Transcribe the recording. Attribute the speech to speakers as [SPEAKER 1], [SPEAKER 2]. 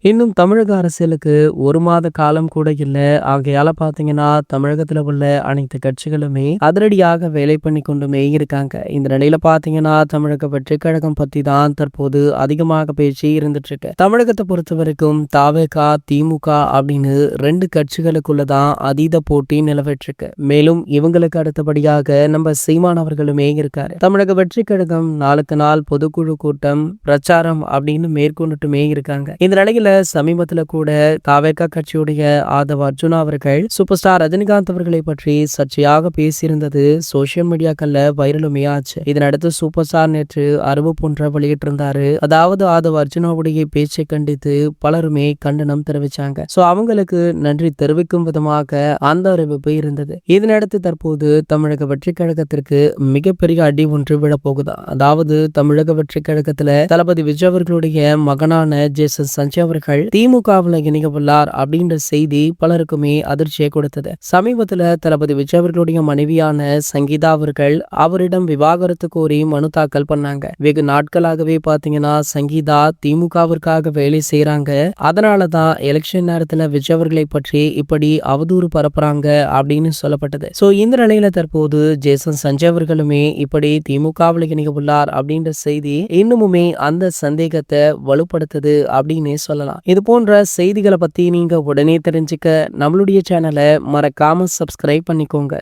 [SPEAKER 1] இன்னும் தமிழக அரசியலுக்கு 1 மாத காலம் கூட இல்ல. ஆகையால பார்த்தீங்கன்னா, தமிழகத்துல உள்ள அனைத்து கட்சிகளுமே அதிரடியாக வேலை பண்ணி கொண்டுமே இருக்காங்க. இந்த நிலையில பார்த்தீங்கன்னா, தமிழக வெற்றிக் கழகம் பத்தி தான் தற்போது அதிகமாக பேச்சு இருந்துட்டு இருக்கு. தமிழகத்த பொறுத்தவரைக்கும் தவேக, திமுக அப்படின்னு 2 கட்சிகளுக்குள்ள தான் அதீத போட்டி நிலவிட்டிருக்கு. மேலும் இவங்களுக்கு அடுத்தபடியாக நம்ம சீமான் அவர்களுமே இருக்காரு. தமிழக வெற்றிக் கழகம் நாளுக்கு நாள் பொதுக்குழு கூட்டம், பிரச்சாரம் அப்படின்னு மேற்கொண்டுட்டுமே இருக்காங்க. இந்த நிலையில சமீபத்துல கூட தவேக கட்சியுடைய ஆதவ அர்ஜுனா அவர்கள் சூப்பர் ஸ்டார் ரஜினிகாந்த் அவர்களை பற்றி சர்ச்சையாக பேசியிருந்தது சோசியல் மீடியாக்கள்ல வைரலுமே ஆச்சு. இதனடுத்து சூப்பர் ஸ்டார் நேற்று அறிவிப்பு ஒன்றை வெளியிட்டிருந்தாரு. அதாவது ஆதவ அர்ஜுனாவுடைய பேச்சை கண்டித்து பலருமே கண்டனம் தெரிவிச்சாங்க. சோ அவங்களுக்கு நன்றி தெரிவிக்கும் விதமாக அந்த அறிவிப்பு இருந்தது. இதனடுத்து தற்போது தமிழக வெற்றி கழகத்திற்கு மிகப்பெரிய அடி ஒன்று விழப்போகுதா. அதாவது தமிழக வெற்றி கழகத்துல தளபதி விஜய் அவர்களுடைய மகனான ஜேசன் சஞ்சய் அவர்கள் திமுகவில் இணைய உள்ளார் அப்படின்ற செய்தி பலருக்குமே அதிர்ச்சியை கொடுத்தது. சமீபத்துல தளபதி விஜய் அவர்களுடைய மனைவியான சங்கீதா அவர்கள் அவரிடம் விவாகரத்து கோரி மனு தாக்கல் பண்ணாங்க. வெகு நாட்களாகவே பாத்தீங்கன்னா சங்கீதா திமுகவிற்காக வேலை செய்யறாங்க. அதனாலதான் எலெக்ஷன் நேரத்துல விஜய் அவர்களை பற்றி இப்படி அவதூறு பரப்புறாங்க அப்படின்னு சொல்லப்பட்டது. சோ இந்த நிலையில தற்போது ஜேசன் சஞ்சய் அவர்களுமே இப்படி திமுகவில் இணைய உள்ளார் அப்படின்ற செய்தி இன்னுமுமே அந்த சந்தேகத்தை வலுப்படுத்துது அப்படின்னு சொல்லலாம். இது போன்ற செய்திகளை பத்தி நீங்க உடனே தெரிஞ்சுக்க நம்மளுடைய சேனலை மறக்காம சப்ஸ்கிரைப் பண்ணிக்கோங்க.